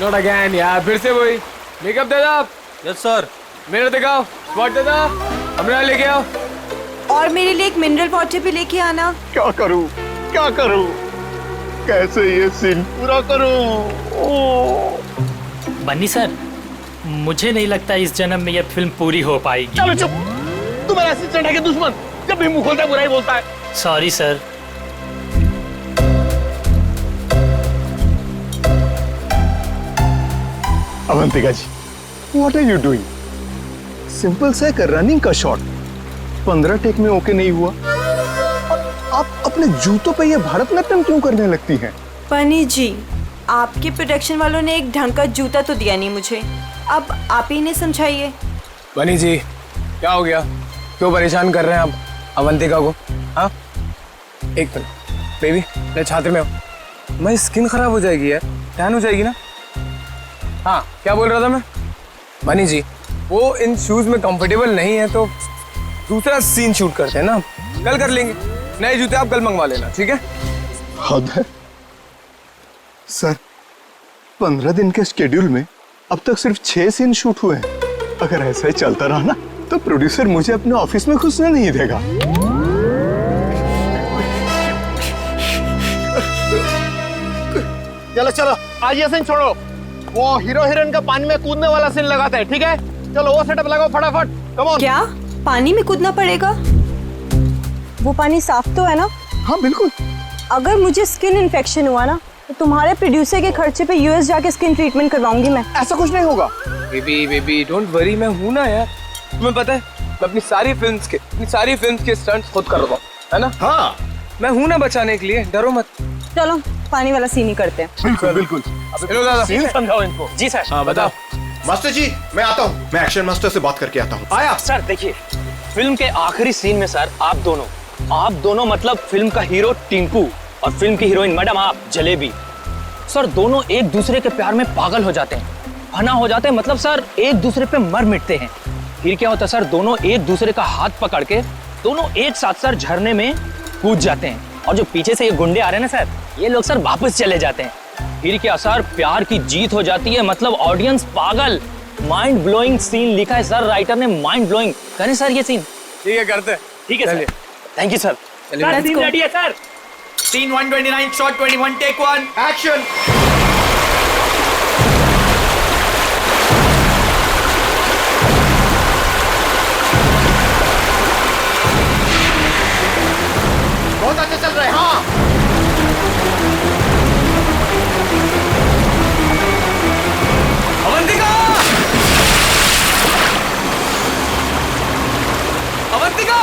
Not again यार, फिर से वही। मेकअप दे दो। Yes sir. मेरे दिखाओ, स्पॉट दे दो, हमरा लेके आओ। और मेरे लिए एक मिनरल वाटर भी लेके आना। क्या करूं, क्या करूं, कैसे ये सीन पूरा करूं? बन्नी सर, मुझे नहीं लगता इस जन्म में यह फिल्म पूरी हो पाएगी। चलो चुप, तू मेरा असिस्टेंट है कि दुश्मन? जब भी मुंह खोलता है बुरा ही बोलता है। Sorry sir. Avantika ji, what are you doing? Simple सा एक रनिंग का शॉट 15 टेक में ओके नहीं हुआ और आप अपने जूतों पे ये भारतनाट्यम क्यों करने लगती हैं? बनी जी, आपके प्रोडक्शन वालों ने एक ढंग का जूता तो दिया नहीं मुझे, अब आप ही ने समझाइए। बनी जी, क्या हो गया? क्यों परेशान कर रहे हैं आप अवंतिका को? हाँ, एक मिनट बेबी, मेरे छात्र में हो। मेरी स्किन खराब हो जाएगी यार, टैन हो जाएगी ना। हाँ, क्या बोल रहा था मैं? बनी जी, वो इन शूज में कंफर्टेबल नहीं है तो दूसरा सीन शूट करते हैं ना, कल कर लेंगे। नए जूते आप कल मंगवा लेना, ठीक है? हद है सर, 15 दिन के शेड्यूल में अब तक सिर्फ 6 सीन शूट हुए हैं। अगर ऐसा ही चलता रहा ना तो प्रोड्यूसर मुझे अपने ऑफिस में घुसने नहीं देगा। चलो चलो, आज ये सीन छोड़ो, वो हीरो हीरोइन का पानी में कूदने वाला सीन लगाते हैं, ठीक है? चलो वो सेटअप लगाओ फटाफट, कम ऑन। क्या पानी में कूदना पड़ेगा? वो पानी साफ तो है ना? हाँ बिल्कुल। अगर मुझे स्किन इन्फेक्शन हुआ ना तो तुम्हारे प्रोड्यूसर के खर्चे पे यूएस जाके स्किन ट्रीटमेंट करवाऊंगी मैं। ऐसा कुछ नहीं होगा। बेबी डोंट वरी, मैं हूं ना यार। तुम्हें पता है मैं अपनी सारी फिल्म्स के स्टंट्स खुद कर रहा हूं, है ना? हाँ मैं हूं ना बचाने के लिए, डरो मत। चलो पानी वाला सीन ही करते हैं। बिल्कुल बिल्कुल। चलो दादा, सीन समझाओ इनको। जी सर। हाँ बताओ। मास्टर जी, मैं आता हूँ, मैं एक्शन मास्टर से बात करके आता हूँ। आया सर। देखिए, फिल्म के आखिरी सीन में सर आप दोनों मतलब फिल्म का हीरो टिंकू और फिल्म की हीरोइन मैडम आप जलेबी, सर दोनों एक दूसरे के प्यार में पागल हो जाते हैं, फना हो जाते हैं, मतलब सर एक दूसरे पे मर मिटते हैं। फिर क्या होता है सर, दोनों एक दूसरे का हाथ पकड़ के दोनों एक साथ सर झरने में कूद जाते हैं, और जो पीछे से ये गुंडे आ रहे हैं ना सर, ये लोग सर वापस चले जाते हैं। फिर क्या सर, प्यार की जीत हो जाती है, मतलब ऑडियंस पागल। माइंड ब्लोइंग सीन लिखा है सर राइटर ने, माइंड ब्लोइंग। करें सर ये सीन? ठीक है, करते हैं। ठीक है sir, thank you sir. Let's go. Ready है sir? Scene 129 shot 21 take 1 action. बहुत अच्छे चल रहे हैं। हाँ अवंतिका! अवंतिका!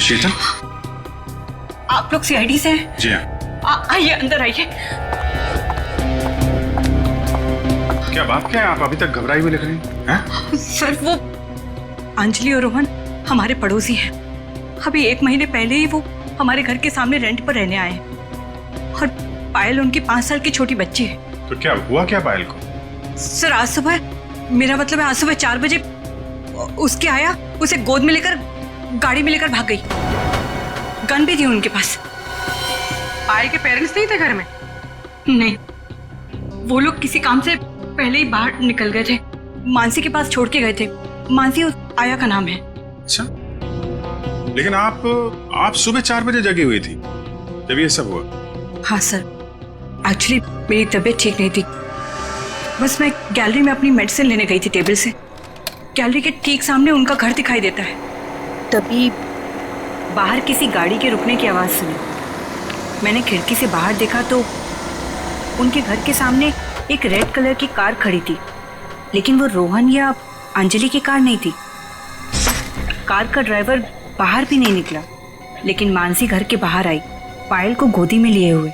शीतल, आप लोग सीआईडी से हैं? जी हाँ। आइए अंदर आइए। क्या बात क्या है, आप अभी तक घबराई हुई लग रही हैं? सर वो अंजलि और रोहन हमारे पड़ोसी हैं। अभी 1 महीने पहले ही वो हमारे घर के सामने रेंट पर रहने आए हैं, और पायल उनकी 5 साल की छोटी बच्ची है। तो क्या हुआ क्या पायल को? सर आज सुबह, मेरा मतलब है आज सुबह 4 बजे उसके आया, उसे गोद में लेकर गाड़ी में लेकर भाग गई। गन भी थी उनके पास। पायल के पेरेंट्स नहीं थे घर में? नहीं, वो लोग किसी काम से पहले ही बाहर निकल गए थे, मानसी के पास छोड़ के गए थे। मानसी उस आया का नाम है। अच्छा, लेकिन आप सुबह 4 बजे जगी हुई थी जब ये सब हुआ? हाँ सर, एक्चुअली मेरी तबीयत ठीक नहीं थी, बस मैं गैलरी में अपनी मेडिसिन लेने गई थी टेबल से। गैलरी के ठीक सामने उनका घर दिखाई देता है, तभी बाहर किसी गाड़ी के रुकने की आवाज़ सुनी। मैंने खिड़की से बाहर देखा तो उनके घर के सामने एक रेड कलर की कार खड़ी थी, लेकिन वो रोहन या अंजलि की कार नहीं थी। कार का ड्राइवर बाहर भी नहीं निकला, लेकिन मानसी घर के बाहर आई, पायल को गोदी में लिए हुए।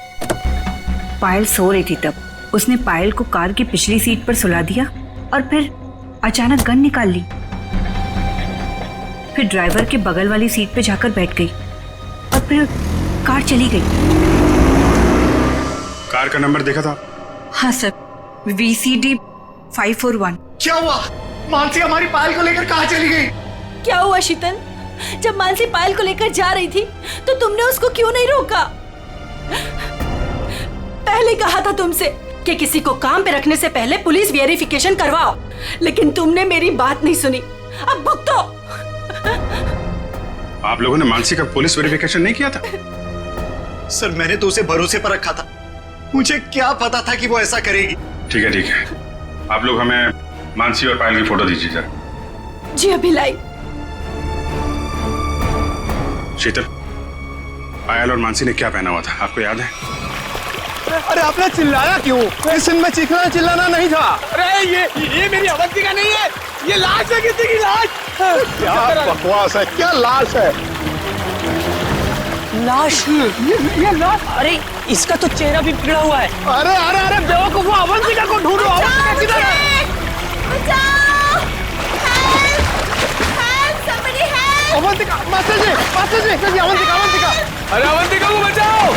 पायल सो रही थी तब उसने पायल को कार की पिछली सीट पर सुला दिया और फिर अचानक गन निकाल ली। फिर ड्राइवर के बगल वाली सीट पे जाकर बैठ गई और फिर कार चली गई। कार का नंबर देखा था? हाँ सर, VCD 541। क्या हुआ? मानसी हमारी पायल को लेकर कहाँ चली गई? क्या हुआ शीतल? जब मानसी पायल को लेकर जा रही थी तो तुमने उसको क्यों नहीं रोका? पहले कहा था तुमसे कि किसी को काम पे रखने से पहले पुलिस वेरिफिकेशन करवाओ, लेकिन तुमने मेरी बात नहीं सुनी। अब भुगतो। आप लोगों ने मानसी का पुलिस वेरिफिकेशन नहीं किया था? सर मैंने तो उसे भरोसे पर रखा था, मुझे क्या पता था कि वो ऐसा करेगी। ठीक है, आप लोग हमें मानसी और पायल की फोटो दीजिए जरा। जी अभी लाई। शीतल, पायल और मानसी ने क्या पहना हुआ था, आपको याद है? अरे आपने चिल्लाया क्यों? इस सीन में चीखना चिल्लाना नहीं था। अरे ये मेरी अवंतिका नहीं है, ये लाश है, किसी की लाश। क्या बकवास है, क्या लाश है? लाश? ये लाश। अरे इसका तो चेहरा भी बिगड़ा हुआ है। अरे अरे अरे बेवकूफ, अवंतिका को ढूंढो। अवंतिका किधर है? अवंतिका, मास्टर जी, अवंतिका। अरे अवंतिका को बचाओ।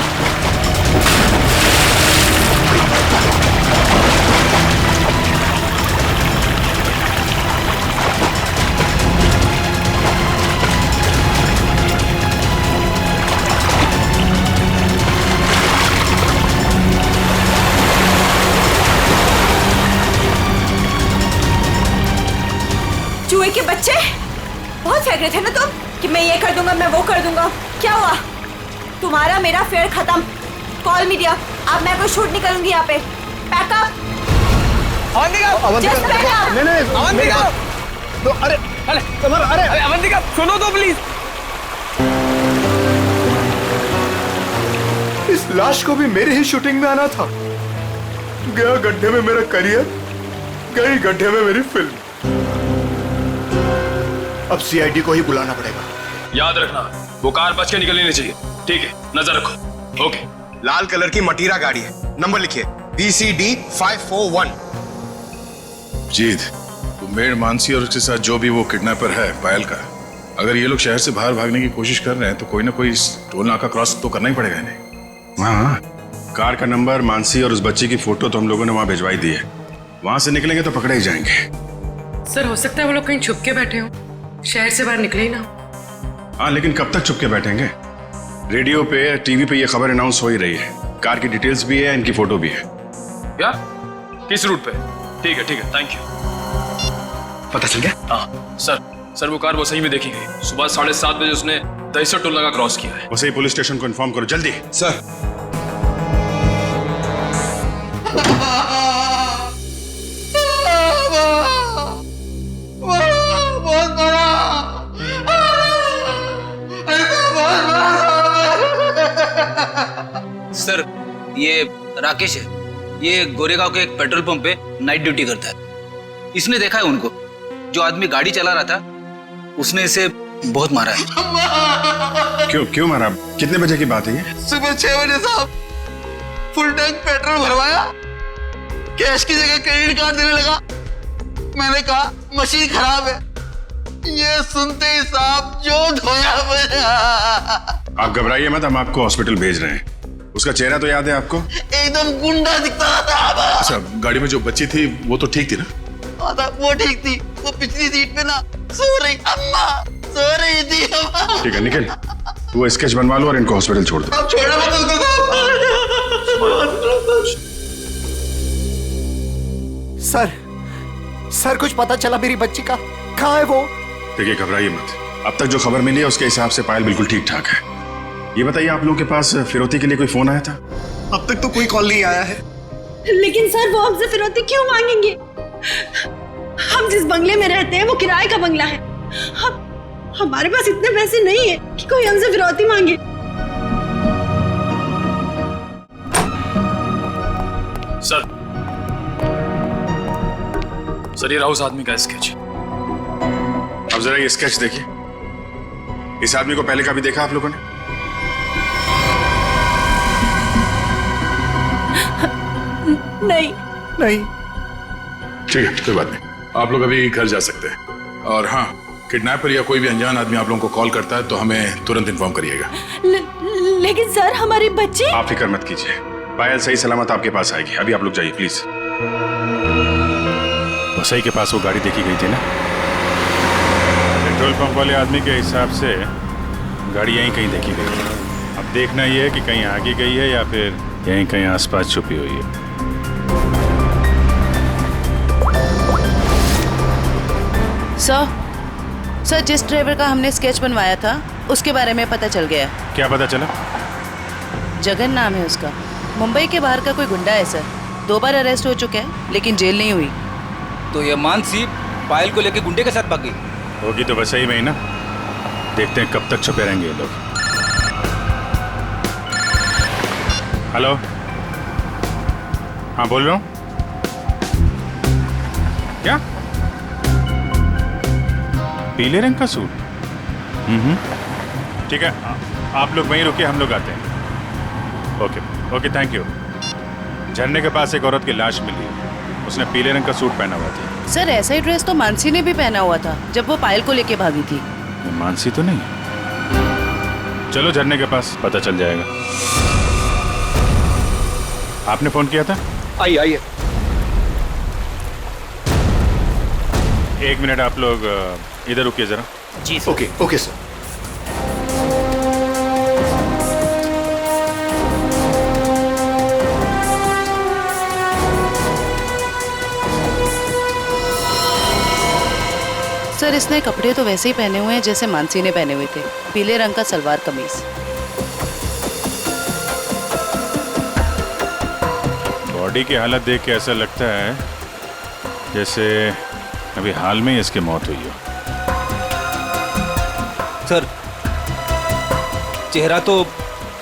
चूहे के बच्चे, बहुत फेंक रहे थे ना तुम कि मैं ये कर दूंगा, मैं वो कर दूंगा। क्या हुआ? तुम्हारा मेरा फेयर खत्म। कॉल मीडिया, अब मैं कोई शूट नहीं करूंगी यहाँ पे। Pack up. Avantika, Just back up. नहीं अवंतिका। तो अरे अरे अवंतिका सुनो तो प्लीज। इस लाश को भी मेरे ही शूटिंग में आना था। गया गड्ढे में मेरा करियर, गई गड्ढे में मेरी फिल्म। अब CID को ही बुलाना पड़ेगा। याद रखना, वो कार बच के निकलनी नहीं चाहिए। ठीक है, नजर रखो। ओके। लाल कलर की मटीरा गाड़ी है, नंबर लिखिए VCD 541। जीत, वो मेड मानसी और उसके साथ जो भी वो किडनैपर है पायल का, अगर ये लोग शहर से बाहर भागने की कोशिश कर रहे हैं तो कोई ना कोई टोल नाका क्रॉस तो करना ही पड़ेगा इन्हें। हाँ, कार का नंबर, मानसी और उस बच्चे की फोटो तो हम लोगों ने वहां भिजवाई दी है। वहां से निकलेंगे तो पकड़े ही जाएंगे। सर हो सकता है वो लोग कहीं छुप के बैठे हो, शहर से बाहर निकले ही ना। हाँ, लेकिन कब तक चुप के बैठेंगे? रेडियो पे, टीवी पे ये खबर अनाउंस हो ही रही है। कार की डिटेल्स भी है, इनकी फोटो भी है। यार किस रूट पे? ठीक है, थैंक यू। पता चल गया? हाँ सर, वो कार वो सही में देखी गई। सुबह 7:30 बजे उसने दहीसर टोल नाका क्रॉस किया है। वैसे ही पुलिस स्टेशन को इन्फॉर्म करो जल्दी। सर। सर, ये राकेश है। ये गोरेगांव के एक पेट्रोल पंप पे नाइट ड्यूटी करता है। इसने देखा है उनको। जो आदमी गाड़ी चला रहा था उसने इसे बहुत मारा है। क्यों मारा? कितने बजे की बात है ये? सुबह 6 बजे साहब। फुल टैंक पेट्रोल भरवाया, कैश की जगह क्रेडिट कार्ड देने लगा। मैंने कहा मशीन खराब है। ये सुनते ही साहब जो धोया मेरा। आप घबराइए मत, हम आपको हॉस्पिटल भेज रहे हैं। उसका चेहरा तो याद है आपको? एकदम गुंडा दिखता था। अच्छा, गाड़ी में जो बच्ची थी वो तो ठीक थी ना? वो ठीक थी। वो पिछली सीट पे ना सो रही अम्मा, सो रही थी अम्मा। ठीक है, निकल। वो स्केच बनवा लो और इनको हॉस्पिटल छोड़ दो। अब छोड़ो मत उसको। सर कुछ पता चला मेरी बच्ची का? कहाँ है वो? देखिए, घबराइए मत। अब तक जो खबर मिली है उसके हिसाब से पायल बिल्कुल ठीक ठाक है। ये बताइए, आप लोगों के पास फिरौती के लिए कोई फोन आया था? अब तक तो कोई कॉल नहीं आया है। लेकिन सर वो हमसे फिरौती क्यों मांगेंगे? हम जिस बंगले में रहते हैं वो किराए का बंगला है। हमारे पास इतने पैसे नहीं है कि कोई हमसे फिरौती मांगे। सर ये रहा उस आदमी का स्केच। अब जरा ये स्केच देखिए। इस आदमी को पहले कभी देखा आप लोगों ने? नहीं। नहीं। ठीक है, कोई बात नहीं, आप लोग अभी घर जा सकते हैं। और हाँ, किडनैपर या कोई भी अनजान आदमी आप लोगों को कॉल करता है तो हमें तुरंत इन्फॉर्म करिएगा। लेकिन सर हमारी बच्ची। आप फिक्र मत कीजिए, पायल सही सलामत आपके पास आएगी। अभी आप लोग जाइए प्लीज। वसई के पास वो गाड़ी देखी गई थी ना? पेट्रोल पंप वाले आदमी के हिसाब से गाड़ी यहीं कहीं देखी गई है। अब देखना ये है कि कहीं आगे गई है या फिर यहीं कहीं आसपास छुपी हुई है। सर जिस ड्राइवर का हमने स्केच बनवाया था उसके बारे में पता चल गया। क्या पता चला? जगन नाम है उसका। मुंबई के बाहर का कोई गुंडा है सर। 2 बार अरेस्ट हो चुका है लेकिन जेल नहीं हुई। तो ये मानसी पायल को लेके गुंडे के साथ भाग गई होगी तो वैसे ही में ही ना। देखते हैं कब तक छुपे रहेंगे ये लोग। हेलो, हाँ बोल रहा हूँ। क्या? पीले रंग का सूट? ठीक है, आप लोग वहीं रुकिए, हम लोग आते हैं। Okay, thank you. झरने के पास एक औरत की लाश मिली, उसने पीले रंग का सूट पहना हुआ था। सर ऐसा ही ड्रेस तो मानसी ने भी पहना हुआ था जब वो पायल को लेके भागी थी। मानसी तो नहीं? चलो झरने के पास पता चल जाएगा। आपने फोन किया था? आइए। 1 मिनट, आप लोग इधर रुकिए जरा। जी सर। Okay sir. सर इसने कपड़े तो वैसे ही पहने हुए हैं जैसे मानसी ने पहने हुए थे। पीले रंग का सलवार कमीज। बॉडी की हालत देख के ऐसा लगता है जैसे अभी हाल में ही इसकी मौत हुई हो। सर चेहरा तो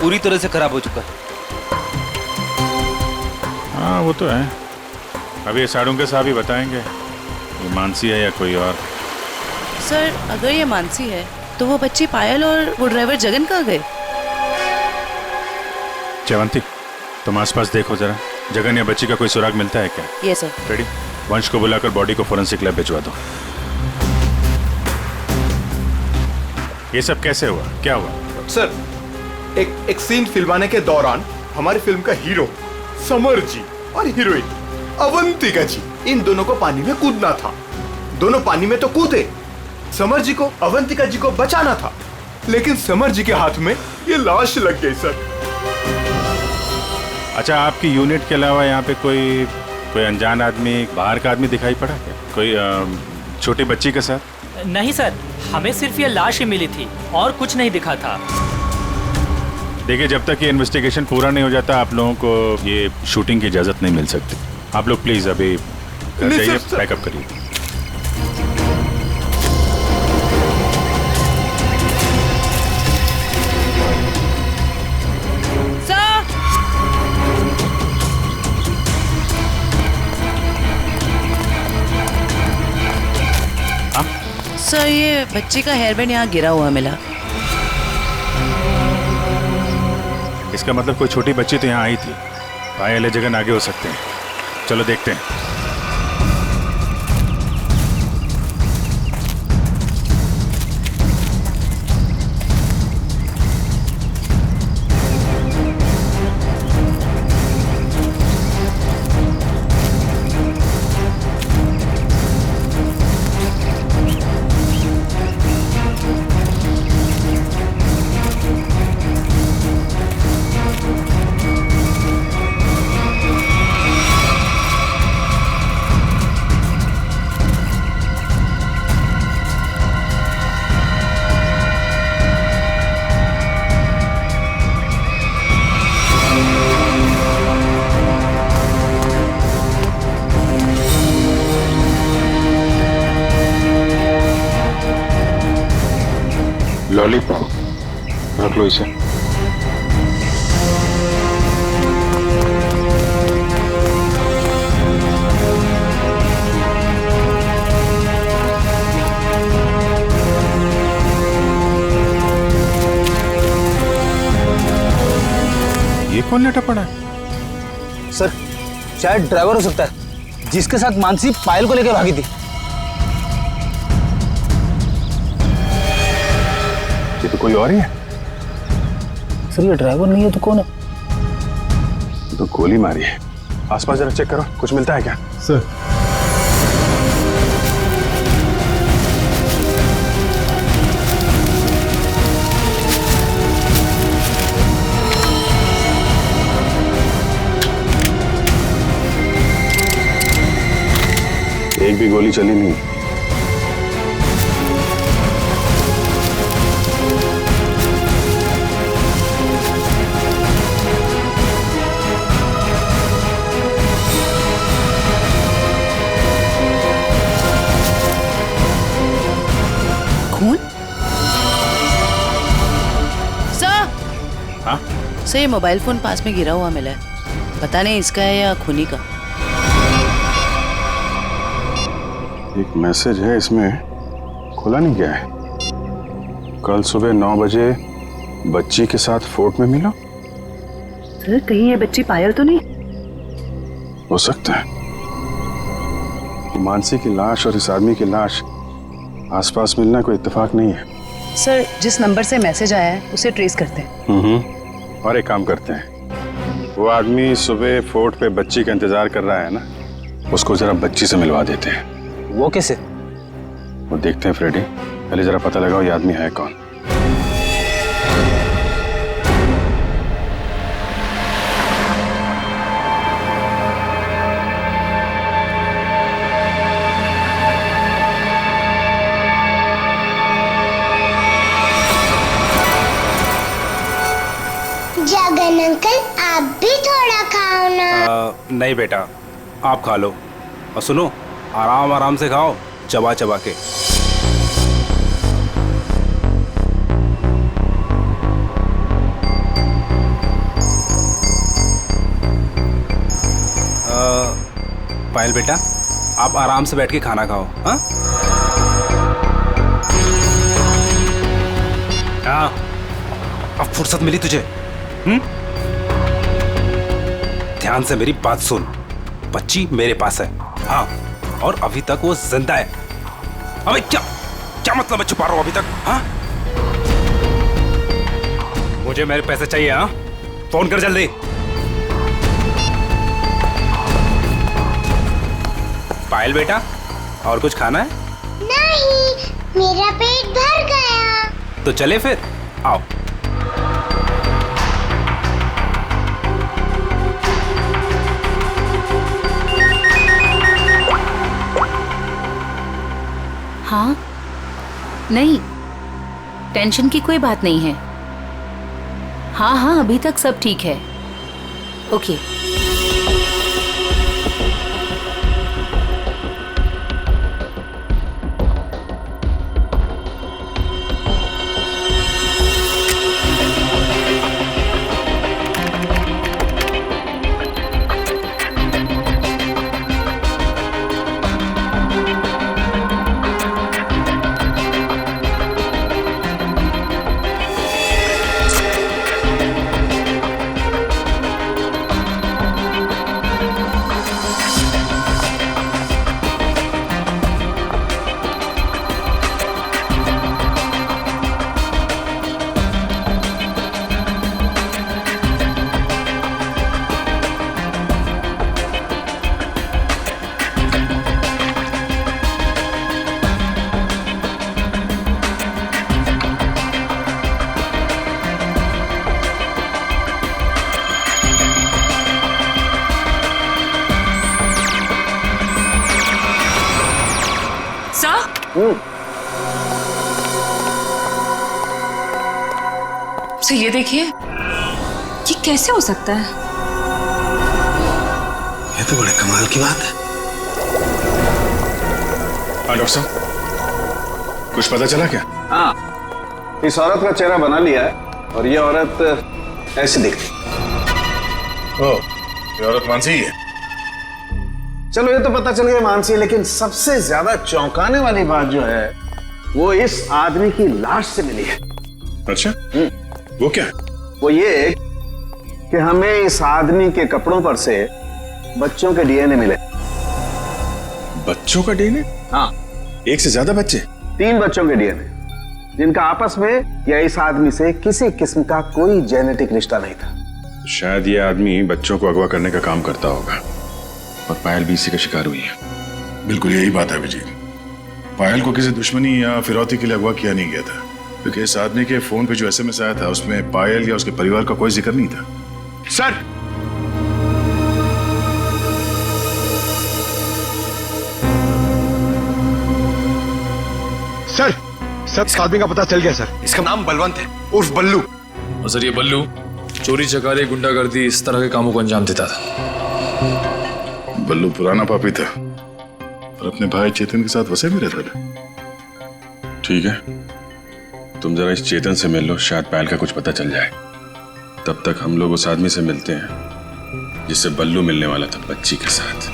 पूरी तरह से खराब हो चुका है। हाँ वो तो है। अभी ये साड़ों के साहब ही बताएंगे ये मानसी है या कोई और। सर अगर ये मानसी है तो वो बच्ची पायल और वो ड्राइवर जगन कहाँ गए? चवंती, तुम आसपास देखो जरा, जगन या बच्ची का कोई सुराग मिलता है क्या? ये सर। रेडी? वंश को बुलाकर बॉडी को फोरेंसिक लैब भिजवा दो। ये सब कैसे हुआ, क्या हुआ? सर एक सीन फिल्माने के दौरान हमारी फिल्म का हीरो समर जी और हीरोइन अवंतिका जी, इन दोनों को पानी में कूदना था। दोनों पानी में तो कूदे। समर जी को अवंतिका जी को बचाना था, लेकिन समर जी के हाथ में ये लाश लग गई सर। अच्छा, आपकी यूनिट के अलावा यहाँ पे कोई अनजान आदमी, बाहर का आदमी दिखाई पड़ा क्या? कोई छोटी बच्ची के साथ? नहीं सर, हमें सिर्फ ये लाश ही मिली थी और कुछ नहीं दिखा था। देखिए, जब तक ये इन्वेस्टिगेशन पूरा नहीं हो जाता आप लोगों को ये शूटिंग की इजाजत नहीं मिल सकती। आप लोग प्लीज अभी जाइए, पैकअप करिए। सर ये बच्ची का हेयर बैंड यहाँ गिरा हुआ मिला। इसका मतलब कोई छोटी बच्ची तो यहाँ आई थी। पायल जगन आगे हो सकते हैं। चलो देखते हैं। लॉलीपॉप रख लो इसे। कौन लेटा पड़ा है? सर शायद ड्राइवर हो सकता है जिसके साथ मानसी पायल को लेकर भागी थी। ये तो कोई और ही है। सर ये ड्राइवर नहीं है तो कौन है? तो गोली मारी है। आसपास जरा चेक करो, कुछ मिलता है क्या? सर एक भी गोली चली नहीं। खून? सर हाँ? सर ये मोबाइल फोन पास में गिरा हुआ मिला है, पता नहीं इसका है या खूनी का। एक मैसेज है इसमें, खुला नहीं गया है। कल सुबह 9 बजे बच्ची के साथ फोर्ट में मिलो। सर कहीं ये बच्ची पायल तो नहीं? हो सकता है। मानसी की लाश और इस आदमी की लाश आसपास मिलना कोई इत्तेफाक नहीं है। सर जिस नंबर से मैसेज आया है उसे ट्रेस करते हैं। और एक काम करते हैं, वो आदमी सुबह फोर्ट पे बच्ची का इंतजार कर रहा है ना, उसको जरा बच्ची से मिलवा देते हैं। वो कैसे? वो देखते हैं फ्रेडी, पहले जरा पता लगाओ ये आदमी है कौन। जगन अंकल आप भी थोड़ा खाओ ना। नहीं बेटा आप खा लो, और सुनो आराम आराम से खाओ, चबा चबा के। पायल बेटा आप आराम से बैठ के खाना खाओ। हाँ हाँ अब फुर्सत मिली तुझे? ध्यान से मेरी बात सुन, बच्ची मेरे पास है। हाँ और अभी तक वो जिंदा है। अबे क्या क्या मतलब है छुपा रहा हूं अभी तक? हाँ मुझे मेरे पैसे चाहिए। हाँ फोन कर जल्दी। पायल बेटा और कुछ खाना है? नहीं मेरा पेट भर गया। तो चले फिर, आओ। हाँ नहीं टेंशन की कोई बात नहीं है। हाँ हाँ अभी तक सब ठीक है। ओके सर ये देखिए, ये कैसे हो सकता है? ये तो बड़े कमाल की बात है। हाँ डॉक्टर साहब कुछ पता चला क्या? हाँ इस औरत का चेहरा बना लिया है और ये औरत ऐसे दिखती। ओह ये औरत मानसी ही है। चलो ये तो पता चल गया मानसी है, लेकिन सबसे ज्यादा चौंकाने वाली बात जो है वो इस आदमी की लाश से मिली है। अच्छा वो क्या? वो ये कि हमें इस आदमी के कपड़ों पर से बच्चों के डीएनए मिले। बच्चों का डीएनए? हाँ, एक से ज्यादा बच्चे? 3 बच्चों के डीएनए, जिनका आपस में या इस आदमी से किसी किस्म का कोई जेनेटिक रिश्ता नहीं था। शायद ये आदमी बच्चों को अगवा करने का काम करता होगा और पायल भी इसी का शिकार हुई है। बिल्कुल यही बात है अभिजीत। पायल को किसी दुश्मनी या फिरौती के लिए अगवा किया नहीं गया था, क्योंकि इस आदमी के फोन पे जो एसएमएस आया था उसमें पायल या उसके परिवार का कोई जिक्र नहीं था। सर, सर, इस आदमी का पता चल गया सर। इसका नाम बलवंत है, उर्फ बल्लू। और सर ये बल्लू चोरी चकारी गुंडागर्दी इस तरह के कामों को अंजाम देता था। बल्लू पुराना पापी था और अपने भाई चेतन के साथ वसे भी रहता था। ठीक है, तुम जरा इस चेतन से मिल लो, शायद पायल का कुछ पता चल जाए। तब तक हम लोग उस आदमी से मिलते हैं जिससे बल्लू मिलने वाला था बच्ची के साथ।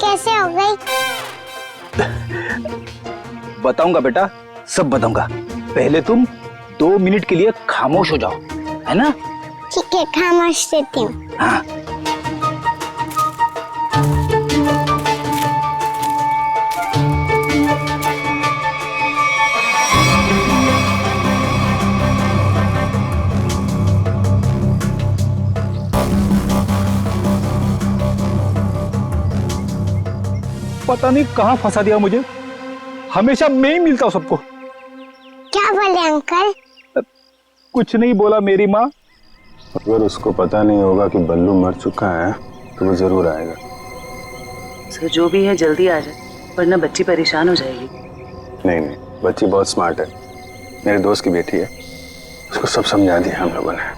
कैसे हो गई? बताऊंगा बेटा, सब बताऊंगा। पहले तुम 2 मिनट के लिए खामोश हो जाओ, है ना? ठीक है, खामोश रहती हूँ। हाँ। पता नहीं कहाँ फंसा दिया मुझे, हमेशा मैं ही मिलता हूँ सबको। क्या बोले अंकल? कुछ नहीं बोला मेरी माँ। अगर उसको पता नहीं होगा कि बल्लू मर चुका है तो वो जरूर आएगा। सर जो भी है जल्दी आ जाए, वरना बच्ची परेशान हो जाएगी। नहीं नहीं, बच्ची बहुत स्मार्ट है, मेरे दोस्त की बेटी है, उसको सब समझा दिया हम लोगों ने।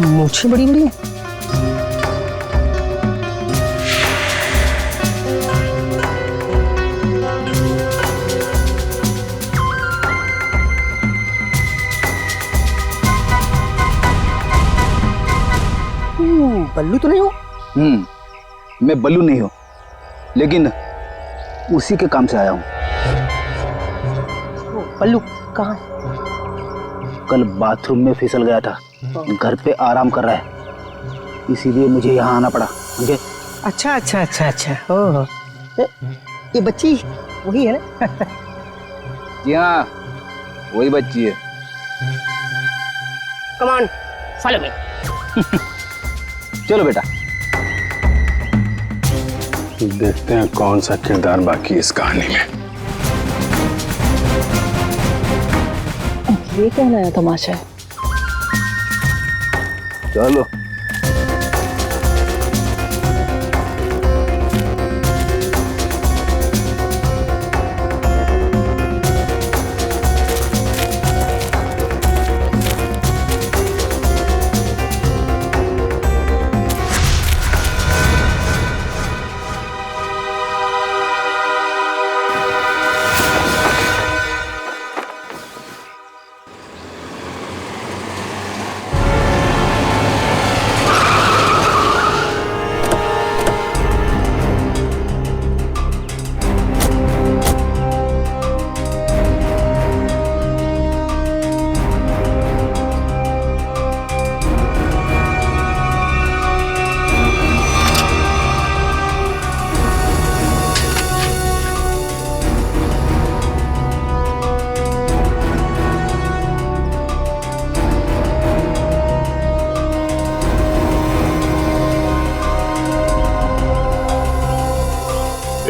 मूछें बड़ी बड़ी हैं। बल्लू तो नहीं हो? मैं बल्लू नहीं हूँ, लेकिन उसी के काम से आया हूँ। बल्लू कहाँ? कल बाथरूम में फिसल गया था, घर पे आराम कर रहा है, इसीलिए मुझे यहाँ आना पड़ा। मुझे अच्छा अच्छा अच्छा अच्छा, ओह, ये बच्ची वही है ना? जी हाँ, वही बच्ची है। Come on, follow me. चलो बेटा, देखते हैं कौन सा किरदार बाकी इस कहानी में। ये क्या नया तमाशा है? चलो।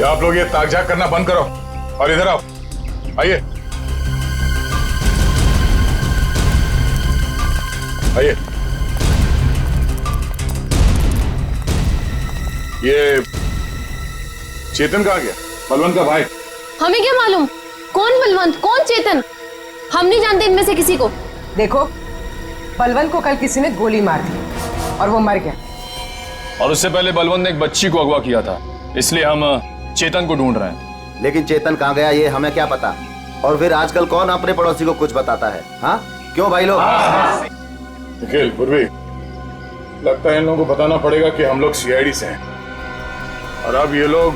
आप लोग ये ताक-झाक करना बंद करो और इधर आओ। आइए। आइए। ये चेतन कहाँ गया? बलवंत का भाई। हमें क्या मालूम कौन बलवंत कौन चेतन, हम नहीं जानते इनमें से किसी को। देखो, बलवंत को कल किसी ने गोली मार दी और वो मर गया। और उससे पहले बलवंत ने एक बच्ची को अगवा किया था, इसलिए हम चेतन को ढूंढ रहे हैं। लेकिन चेतन कहाँ गया ये हमें क्या पता। और फिर आजकल कौन अपने पड़ोसी को कुछ बताता है? हाँ क्यों भाई लोग? निखिल, पूर्वी, लगता है इन लोगों को बताना पड़ेगा कि हम लोग सीआईडी से हैं और अब ये लोग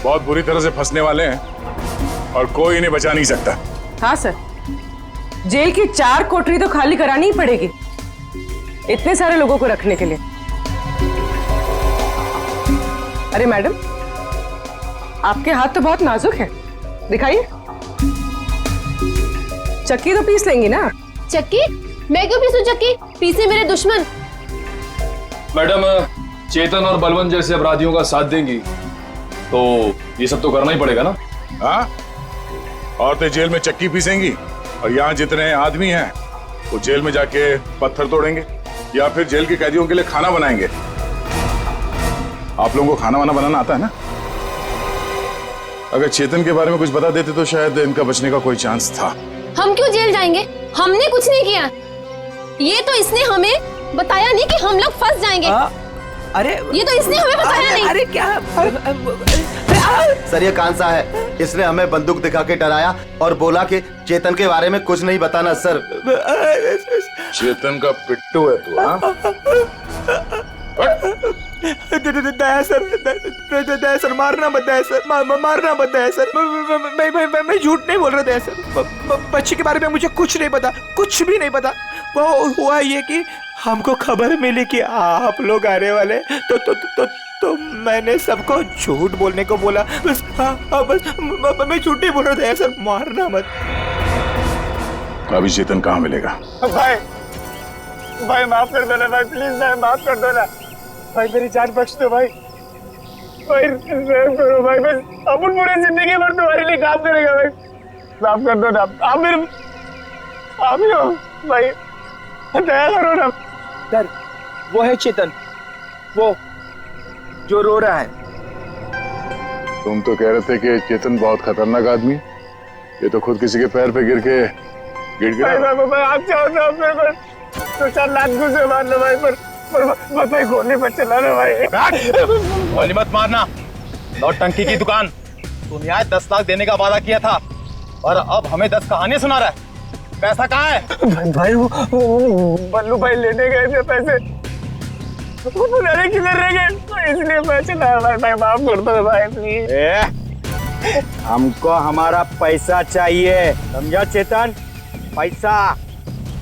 बहुत बुरी तरह से फंसने वाले हैं और कोई इन्हें बचा नहीं सकता। हाँ सर, जेल की 4 कोठरी तो खाली करानी ही पड़ेगी इतने सारे लोगों को रखने के लिए। अरे मैडम, आपके हाथ तो बहुत नाजुक है, दिखाइए। चक्की तो पीस लेंगी ना? चक्की? मैं क्यों पीसूं चक्की? पीसे मेरे दुश्मन। मैडम, चेतन और बलवंत जैसे अपराधियों का साथ देंगी तो ये सब तो करना ही पड़ेगा ना। हाँ, औरतें जेल में चक्की पीसेंगी और यहाँ जितने आदमी हैं वो जेल में जाके पत्थर तोड़ेंगे या फिर जेल के कैदियों के लिए खाना बनाएंगे। आप लोगों को खाना वाना बनाना आता है ना? अगर चेतन के बारे में कुछ बता देते तो शायद इनका बचने का कोई चांस था। हम क्यों जेल जाएंगे? हमने कुछ नहीं किया। ये तो इसने हमें बताया नहीं कि हम लोग फंस जाएंगे। अरे ये तो इसने हमें बताया नहीं। अरे क्या सर, ये कांसा है, इसने हमें बंदूक दिखा के डराया और बोला कि चेतन के बारे में कुछ नहीं बताना। सर चेतन का पिट्टू है तू? हाँ, दया सर, मारना मत दया सर, मारना मत दया सर। मैं झूठ नहीं बोल रहा दया सर। बच्ची के बारे में मुझे कुछ नहीं पता, कुछ भी नहीं पता। वो हुआ ये कि हमको खबर मिली कि आप लोग आने वाले, तो मैंने सबको झूठ बोलने को बोला। बस बस मैं झूठ नहीं बोल रहा दया सर, मारना मत। अभी चेतन कहाँ मिलेगा? भाई माफ कर दो ना भाई, प्लीज भाई माफ कर दो ना भाई, मेरी जान बख्श दो भाई। भाई करो भाई, बस अपन पूरी जिंदगी भर तुम्हारे लिए काम करेगा भाई, माफ कर दो ना। आप ही हो भाई, दया करो ना। सर वो है चेतन, वो जो रो रहा है। तुम तो कह रहे थे कि चेतन बहुत खतरनाक आदमी, ये तो खुद किसी के पैर पे गिर के गिरा। भाई आप चाहो तो मेरे को 2-4 लाख घुसे मार लो भाई, पर भाई गोली मत चलाना भाई। गोली मत मारना, नौटंकी की दुकान। तुम यहाँ 10 लाख देने का वादा किया था और अब हमें 10 कहानियां सुना रहा है। पैसा कहाँ है? भाई वो बल्लू भाई लेने गए थे पैसे, वो पता नहीं किधर रह गए, तो इसलिए मैं चला। भाई माफ कर दो भाई प्लीज। हमको हमारा पैसा चाहिए, समझा चेतन? पैसा,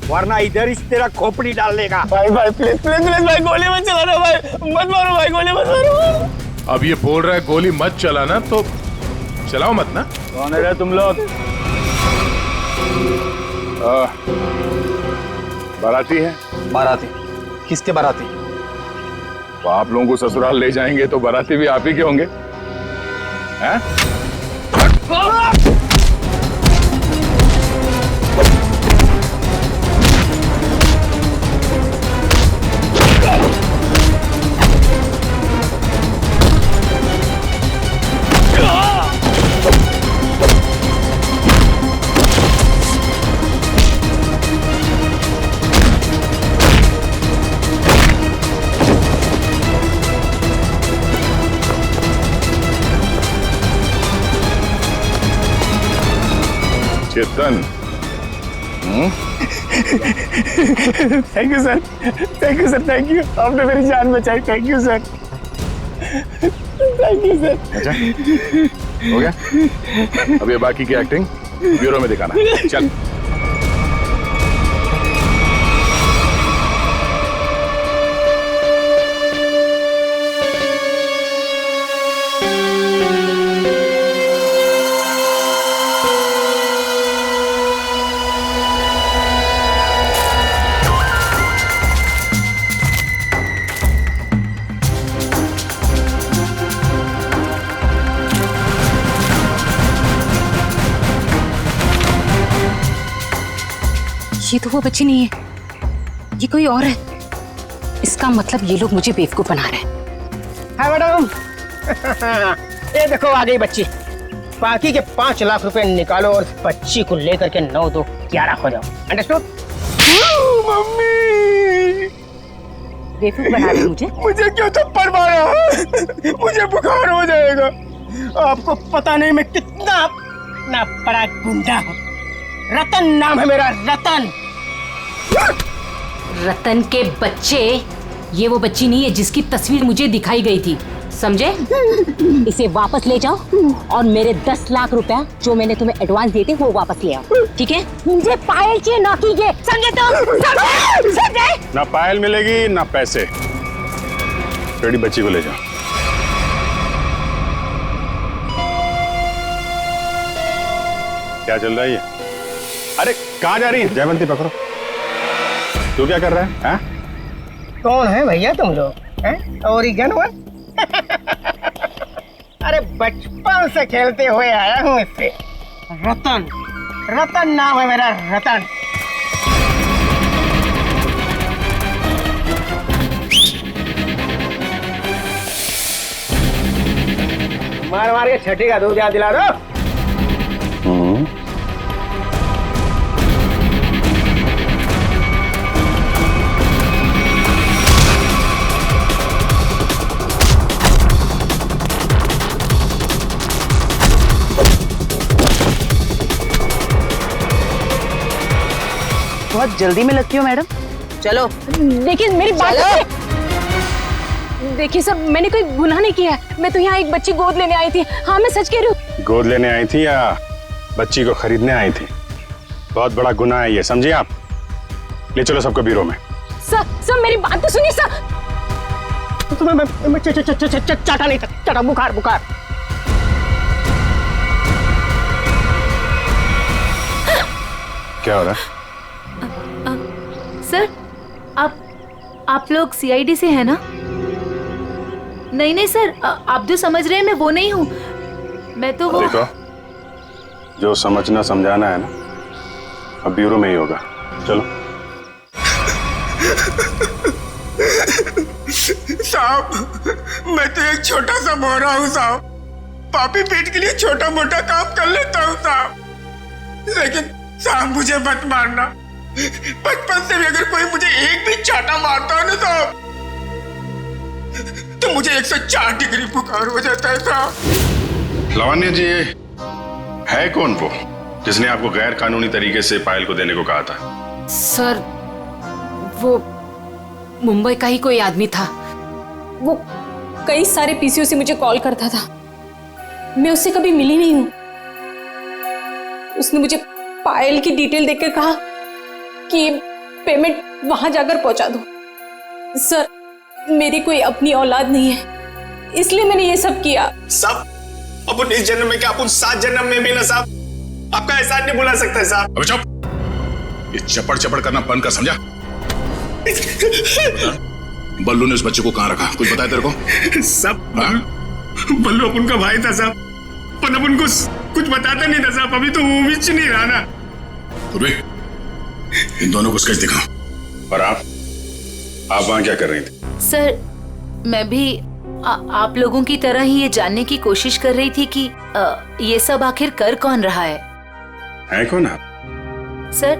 वरना इधर इस तेरा खोपड़ी डाल लेगा। भाई प्लीज भाई, गोली मत चलाना भाई, मत मारो भाई, गोली मत मारो। अब ये बोल रहा है गोली मत चलाना, तो चलाओ मत ना। कौन है तुम लोग? बाराती है। बाराती? किसके बाराती? तो आप लोगों को ससुराल ले जाएंगे तो बाराती भी आप ही के होंगे, हैं? Chetan, thank you sir, thank you. आपने मेरी जान बचाई, thank you sir, thank you sir. अच्छा हो गया, अब ये बाकी की एक्टिंग ब्यूरो में दिखाना। चल। ये तो वो बच्ची नहीं है ये कोई और है। इसका मतलब ये लोग मुझे बेवकूफ बना रहे हैं। हाँ मैडम, ये देखो आ गई बच्ची। बाकी के 5 लाख रुपए निकालो और बच्ची को लेकर के 9 2 11 हो जाओ। अंडरस्टूड? मम्मी बेवकूफ बना रहे मुझे। मुझे क्यों थप्पड़ मारा? मुझे बुखार हो जाएगा। आपको पता नहीं मैं कितना बड़ा गुंडा हूँ। रतन नाम है मेरा, रतन। रतन के बच्चे, ये वो बच्ची नहीं है जिसकी तस्वीर मुझे दिखाई गई थी, समझे? इसे वापस ले जाओ और मेरे 10 लाख रुपया जो मैंने तुम्हें एडवांस दिए थे वो वापस ले आओ, ठीक है? मुझे पायल चाहिए, ना कीजिए, समझे तो? समझे? ना पायल मिलेगी ना पैसे। रेडी, बच्ची को ले जाओ। क्या चल रहा है ये? अरे कहाँ जा रही है? जयवंती पकड़ो। तू क्या कर रहा है? हाँ? कौन है भैया तुम लोग? ओरिजिन हुआ? अरे बचपन से खेलते हुए आया हूँ इससे। रतन, रतन नाम है मेरा, रतन। मार मार के छठी का दूध याद दिला दो। बहुत जल्दी में लगती हो मैडम। चलो। लेकिन मेरी बात देखिए सब, मैंने कोई गुनाह नहीं किया है। मैं तो यहाँ एक बच्ची गोद लेने आई थी। हाँ मैं सच कह रही हूँ। गोद लेने आई थी या बच्ची को खरीदने आई थी? बहुत बड़ा गुनाह है ये, समझिए आप। ले चलो सबको ब्यूरो में। सर मेरी बात तो सुनिए सर। चाटा नहीं था, चाटा, बुखार बुखार। क्या हो रहा है? सर आप लोग सीआईडी से हैं ना? नहीं सर, आप जो समझ रहे हैं मैं वो नहीं हूँ। मैं तो वो देखो, जो समझना समझाना है ना अब ब्यूरो में ही होगा। चलो। साहब, मैं तो एक छोटा सा मोहरा हूँ साहब। पापी पेट के लिए छोटा मोटा काम कर लेता हूँ साहब। लेकिन साहब मुझे मत मारना। बचपन से भी अगर कोई मुझे एक भी चाटा मारता है ना साहब, तो मुझे 104 डिग्री बुखार हो जाता है साहब। लावण्य जी, है कौन वो जिसने आपको गैर कानूनी तरीके से पायल को देने को कहा था? सर वो मुंबई का ही कोई आदमी था। वो कई सारे पीसीओ से मुझे कॉल करता था। मैं उससे कभी मिली नहीं हूँ। उसने मुझे पायल की डिटेल देकर कहा कि पेमेंट वहां जाकर पहुंचा दो। सर मेरी कोई अपनी औलाद नहीं है, इसलिए मैंने ये सब किया। साहब, अपन इस जन्म में क्या, अपन 7 जन्म में भी ना साहब आपका एहसान नहीं भुला सकता साहब। अबे चुप, ये चपड़ चपड़ करना बंद कर, समझा? बल्लू ने उस बच्चे को कहाँ रखा, कुछ बताया तेरे को? सब बल्लू अपन का भाई था साहब, पर अपन को कुछ बताता नहीं था साहब। अभी तो वो भी नहीं रहा ना। इन दोनों को स्केच दिखाओ। और आप वहां क्या कर रही थी? सर मैं भी आप लोगों की तरह ही ये जानने की कोशिश कर रही थी कि ये सब आखिर कर कौन रहा है कौन आप? सर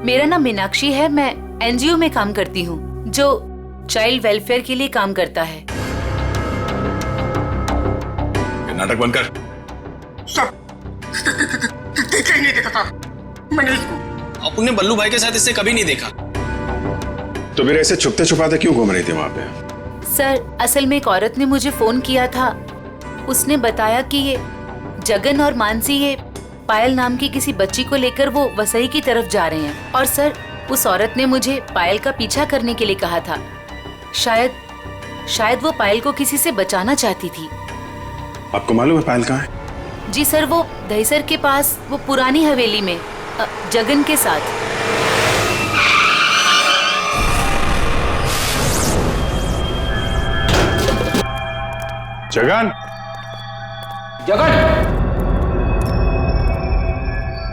मेरा नाम मीनाक्षी है। मैं एनजीओ में काम करती हूँ जो चाइल्ड वेलफेयर के लिए काम करता है। नाटक बंद कर। देखा ही नहीं देखा था मैंने इसको। अपने बल्लू भाई के साथ इससे कभी नहीं देखा। तो फिर ऐसे छुपते छुपाते क्यों घूम रही थी वहां पे? सर असल में एक औरत ने मुझे फोन किया था। उसने बताया कि ये जगन और मानसी ये पायल नाम की किसी बच्ची को लेकर वो वसई की तरफ जा रहे हैं। और सर उस औरत ने मुझे पायल का पीछा करने के लिए कहा था। शायद वो पायल को किसी से बचाना चाहती थी। आपको मालूम है पायल कहाँ है? जी सर, वो दहीसर के पास वो पुरानी हवेली में जगन के साथ। जगन, जगन,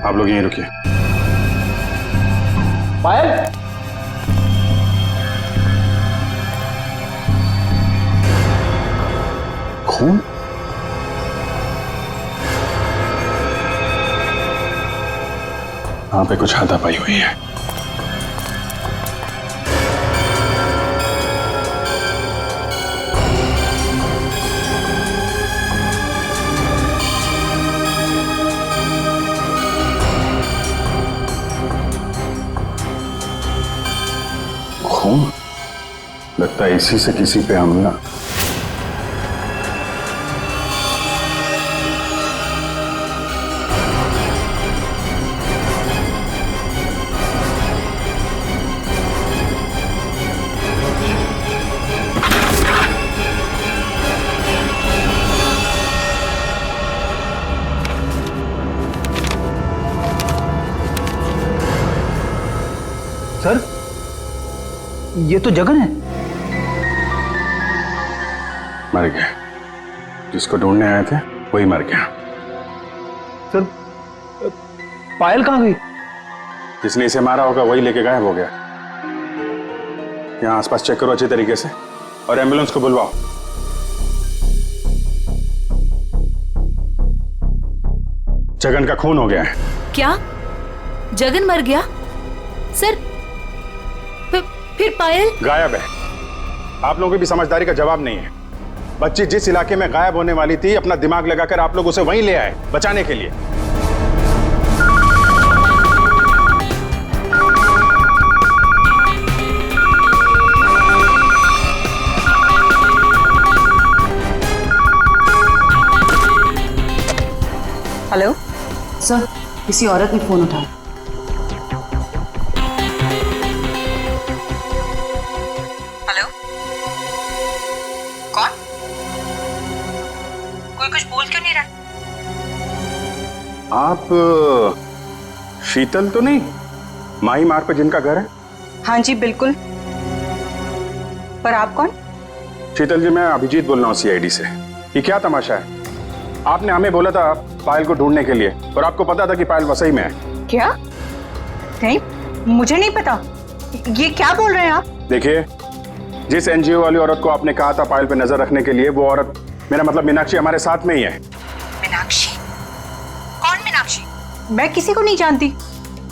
आप लोग यहीं रुकिए। पायल, खून? वहां पे कुछ हाथापाई हुई है। खून? लगता है इसी से किसी पे हमला। सर, ये तो जगन है। मर गया। जिसको ढूंढने आए थे वही मर गया। सर, पायल कहाँ गई? जिसने इसे मारा होगा वही लेके गायब हो गया। यहाँ आसपास चेक करो अच्छी तरीके से और एम्बुलेंस को बुलवाओ। जगन का खून हो गया है। क्या? जगन मर गया? सर, फिर पायल गायब है। आप लोगों की भी समझदारी का जवाब नहीं है। बच्ची जिस इलाके में गायब होने वाली थी, अपना दिमाग लगाकर आप लोग उसे वहीं ले आए बचाने के लिए। हेलो सर, किसी औरत ने फोन उठाया। हेलो, कौन? कोई कुछ बोल क्यों नहीं रहा? आप शीतल तो नहीं? माही मार्ग पे जिनका घर है? हाँ जी बिल्कुल। पर आप कौन? शीतल जी, मैं अभिजीत बोल रहा हूँ सीआईडी से। ये क्या तमाशा है? आपने हमें बोला था पायल को ढूंढने के लिए और आपको पता था कि पायल वसई में है। क्या? नहीं, मुझे नहीं पता। ये क्या बोल रहे हैं आप? देखिए, जिस एनजीओ वाली औरत को आपने कहा था पायल पे नजर रखने के लिए, वो औरत, मेरा मतलब मीनाक्षी, हमारे साथ में ही है। मीनाक्षी? कौन मीनाक्षी? मैं किसी को नहीं जानती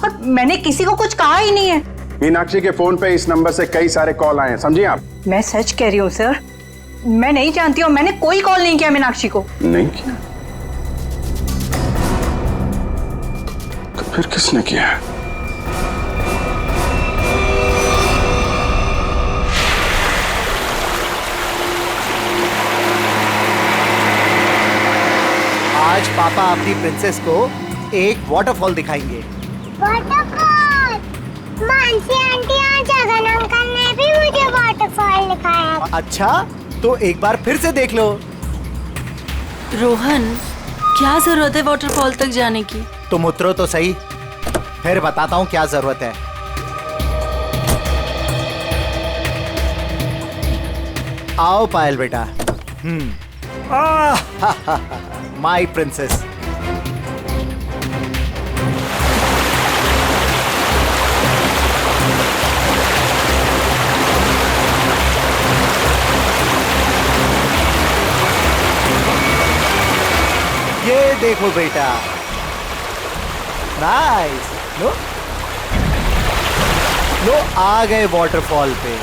और मैंने किसी को कुछ कहा ही नहीं है। मीनाक्षी के फोन पे इस नंबर से कई सारे कॉल आए हैं, समझिए आप। मैं सच कह रही हूँ सर, मैं नहीं जानती और मैंने कोई कॉल नहीं किया मीनाक्षी को। नहीं किया? तो फिर किसने किया? आज पापा अपनी प्रिंसेस को एक वाटरफॉल दिखाएंगे। वाटरफॉल? मानसी आंटी और जगन अंकल ने भी मुझे वाटरफॉल दिखाया। अच्छा, तो एक बार फिर से देख लो। रोहन, क्या जरूरत है वाटरफॉल तक जाने की? तुम उतरो तो सही, फिर बताता हूँ क्या जरूरत है। आओ पायल बेटा। My princess. ये देखो बेटा, नाइस। लो आ गए वाटरफॉल पे।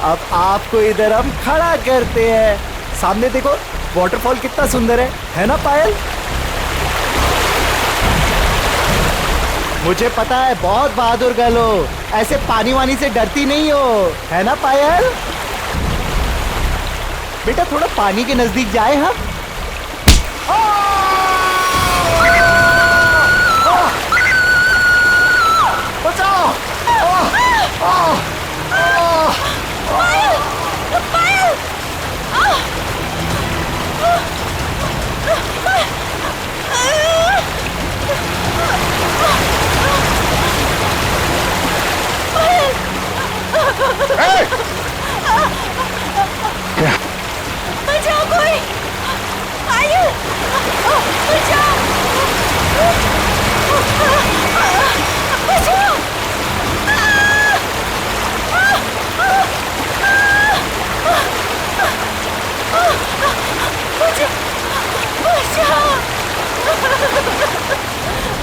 अब आपको इधर हम खड़ा करते हैं। सामने देखो वाटरफॉल कितना सुंदर है ना पायल? मुझे पता है बहुत बहादुर गर्ल हो, ऐसे पानी वानी से डरती नहीं हो, है ना पायल? बेटा थोड़ा पानी के नजदीक जाए हम। बचाओ! बचाओ कोई! पायल!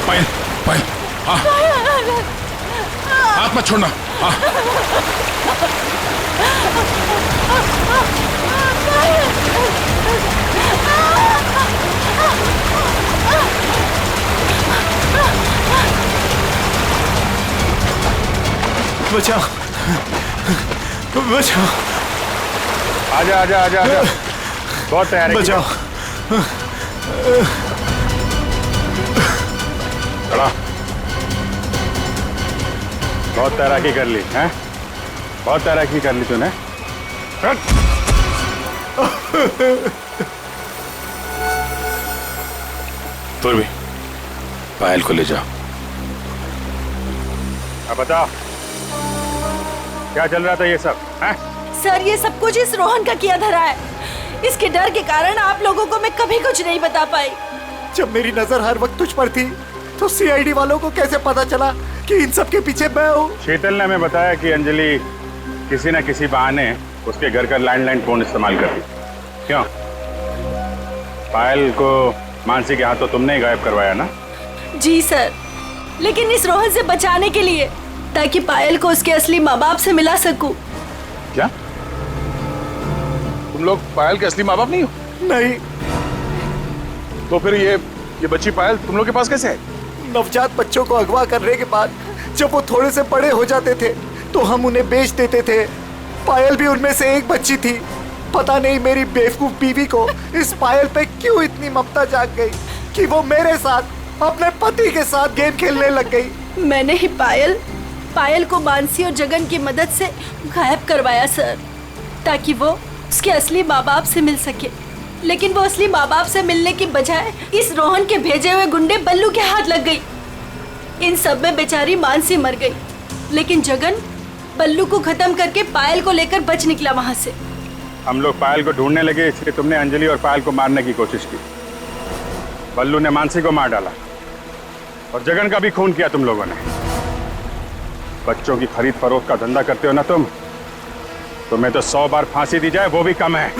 पायल पायल हाँ हाथ मत छोड़ना हाँ बचाओ बचाओ आजा आजा आजा आजा बहुत तैयार है बचाओ खड़ा बहुत तैराकी कर ली हैं बहुत तैराकी कर ली तूने तो भी पायल को ले जाओ अब बताओ क्या चल रहा था ये सब हैं? सर ये सब कुछ इस रोहन का किया धरा है। इसके डर के कारण आप लोगों को मैं कभी कुछ नहीं बता पाई। जब मेरी नजर हर वक्त तुझ पर थी तो सीआईडी वालों को कैसे पता चला कि इन सब के पीछे मैं हूँ? शीतल ने हमें बताया कि अंजलि किसी न किसी बहाने उसके घर का लैंडलाइन फोन इस्तेमाल करती। क्यों? पायल को मानसी के हाथों तुमने ही गायब करवाया ना? जी सर, लेकिन इस रोहन से बचाने के लिए, ताकि पायल को उसके असली माँ बाप से मिला सकूं। क्या तुम लोग पायल के असली माँ बाप नहीं हो? नहीं। तो फिर ये बच्ची पायल तुम लोग के पास कैसे है? नवजात बच्चों को अगवा करने के बाद जब वो थोड़े से बड़े हो जाते थे तो हम उन्हें बेच देते थे। पायल भी उनमें से एक बच्ची थी। पता नहीं मेरी बेवकूफ बीवी को इस पायल पे क्यों इतनी ममता जाग गई कि वो मेरे साथ अपने पति के साथ गेम खेलने लग गई। मैंने ही पायल को मानसी और जगन की मदद से गायब करवाया सर, ताकि वो उसके असली माँ बाप से मिल सके। लेकिन वो असली माँ बाप से मिलने की बजाय इस रोहन के भेजे हुए गुंडे बल्लू के हाथ लग गई। इन सब में बेचारी मानसी मर गई, लेकिन जगन बल्लू को खत्म करके पायल को लेकर बच निकला वहां से। हम लोग पायल को ढूंढने लगे, इसलिए तुमने अंजलि और पायल को मारने की कोशिश की। बल्लू ने मानसी को मार डाला और जगन का भी खून किया तुम लोगों ने। बच्चों की खरीद फरोख्त का धंधा करते हो ना तुम, तुम्हें तो 100 बार फांसी दी जाए वो भी कम है।